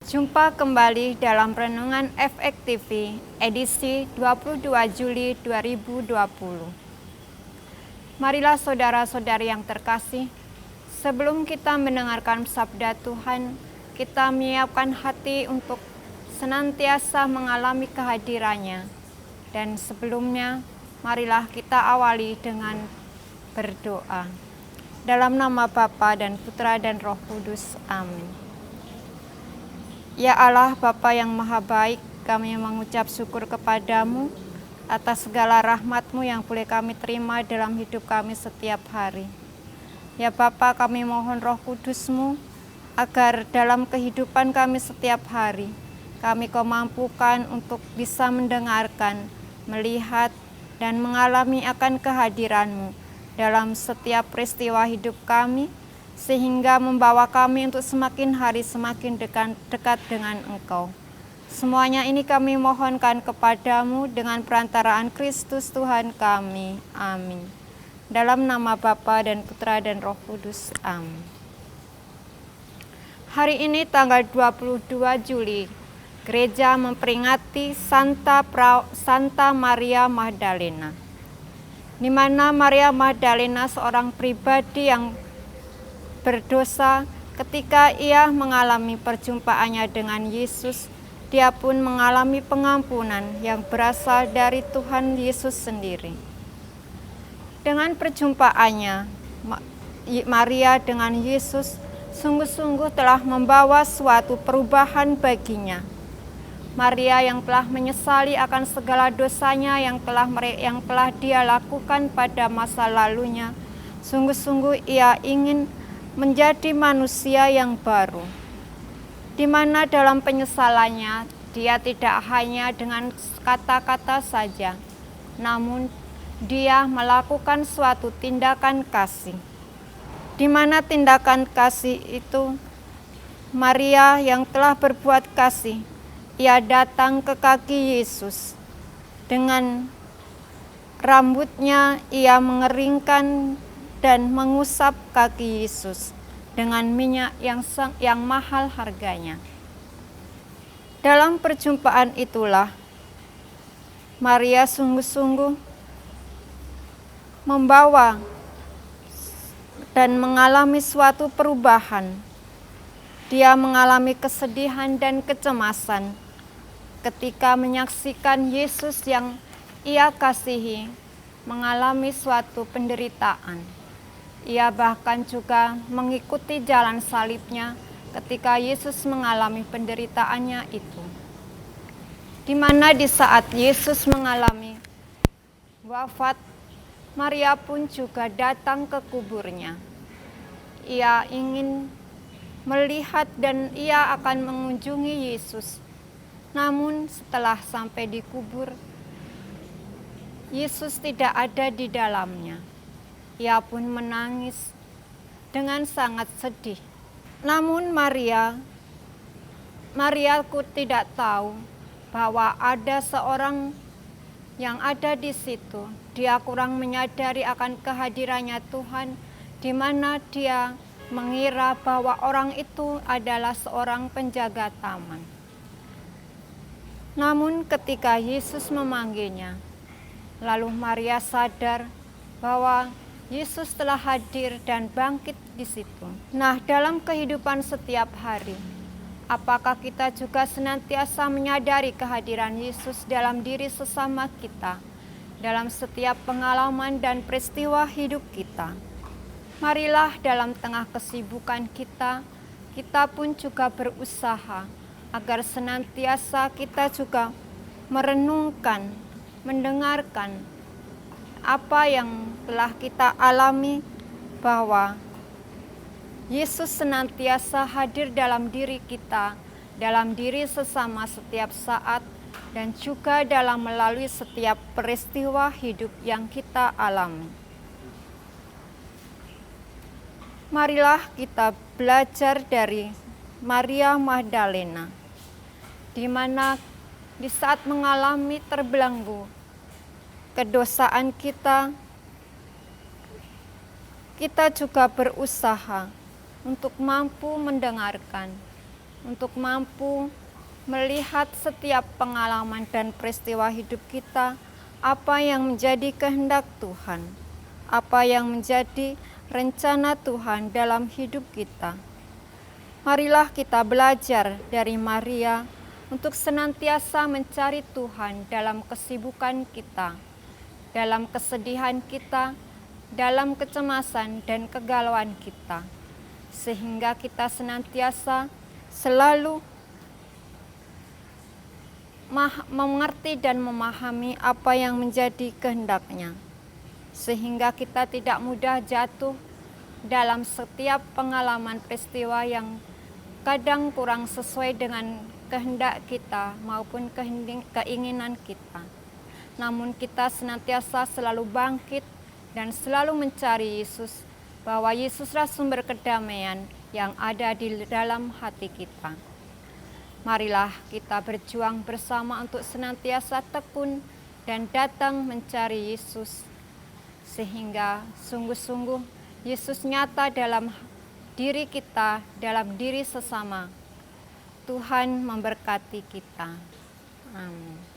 Jumpa kembali dalam Renungan FX edisi 22 Juli 2020. Marilah saudara-saudari yang terkasih, sebelum kita mendengarkan sabda Tuhan, kita menyiapkan hati untuk senantiasa mengalami kehadirannya. Dan sebelumnya, marilah kita awali dengan berdoa. Dalam nama Bapa dan Putra dan Roh Kudus. Amin. Ya Allah, Bapa yang Maha Baik, kami mengucap syukur kepadamu atas segala rahmat-Mu yang boleh kami terima dalam hidup kami setiap hari. Ya Bapa, kami mohon Roh Kudus-Mu agar dalam kehidupan kami setiap hari, kami Kau mampukan untuk bisa mendengarkan, melihat, dan mengalami akan kehadiran-Mu dalam setiap peristiwa hidup kami, sehingga membawa kami untuk semakin hari semakin dekat dengan Engkau. Semuanya ini kami mohonkan kepadamu dengan perantaraan Kristus Tuhan kami. Amin. Dalam nama Bapa dan Putra dan Roh Kudus. Amin. Hari ini tanggal 22 Juli, gereja memperingati Santa Maria Magdalena, di mana Maria Magdalena seorang pribadi yang berdosa. Ketika ia mengalami perjumpaannya dengan Yesus, dia pun mengalami pengampunan yang berasal dari Tuhan Yesus sendiri. Dengan perjumpaannya, Maria dengan Yesus sungguh-sungguh telah membawa suatu perubahan baginya. Maria yang telah menyesali akan segala dosanya yang telah dia lakukan pada masa lalunya, sungguh-sungguh ia ingin menjadi manusia yang baru, di mana dalam penyesalannya dia tidak hanya dengan kata-kata saja, namun dia melakukan suatu tindakan kasih, di mana tindakan kasih itu Maria yang telah berbuat kasih, ia datang ke kaki Yesus dengan rambutnya, ia mengeringkan dan mengusap kaki Yesus dengan minyak yang mahal harganya. Dalam perjumpaan itulah Maria sungguh-sungguh membawa dan mengalami suatu perubahan. Dia mengalami kesedihan dan kecemasan ketika menyaksikan Yesus yang ia kasihi mengalami suatu penderitaan. Ia bahkan juga mengikuti jalan salibnya ketika Yesus mengalami penderitaannya itu. Di mana di saat Yesus mengalami wafat, Maria pun juga datang ke kuburnya. Ia ingin melihat dan ia akan mengunjungi Yesus. Namun setelah sampai di kubur, Yesus tidak ada di dalamnya. Ia pun menangis dengan sangat sedih. Namun Maria tidak tahu bahwa ada seorang yang ada di situ. Dia kurang menyadari akan kehadirannya Tuhan, di mana dia mengira bahwa orang itu adalah seorang penjaga taman. Namun ketika Yesus memanggilnya, lalu Maria sadar bahwa Yesus telah hadir dan bangkit di situ. Nah, dalam kehidupan setiap hari, apakah kita juga senantiasa menyadari kehadiran Yesus dalam diri sesama kita, dalam setiap pengalaman dan peristiwa hidup kita? Marilah dalam tengah kesibukan kita pun juga berusaha agar senantiasa kita juga merenungkan, mendengarkan apa yang telah kita alami, bahwa Yesus senantiasa hadir dalam diri kita, dalam diri sesama setiap saat, dan juga dalam melalui setiap peristiwa hidup yang kita alami. Marilah kita belajar dari Maria Magdalena, di mana di saat mengalami terbelenggu kedosaan kita juga berusaha untuk mampu mendengarkan, untuk mampu melihat setiap pengalaman dan peristiwa hidup kita, apa yang menjadi kehendak Tuhan, apa yang menjadi rencana Tuhan dalam hidup kita. Marilah kita belajar dari Maria untuk senantiasa mencari Tuhan dalam kesibukan kita, dalam kesedihan kita, dalam kecemasan dan kegalauan kita, sehingga kita senantiasa selalu mengerti dan memahami apa yang menjadi kehendak-Nya, sehingga kita tidak mudah jatuh dalam setiap pengalaman peristiwa yang kadang kurang sesuai dengan kehendak kita maupun keinginan kita. Namun kita senantiasa selalu bangkit dan selalu mencari Yesus, bahwa Yesuslah sumber kedamaian yang ada di dalam hati kita. Marilah kita berjuang bersama untuk senantiasa tekun dan datang mencari Yesus, sehingga sungguh-sungguh Yesus nyata dalam diri kita, dalam diri sesama. Tuhan memberkati kita. Amin.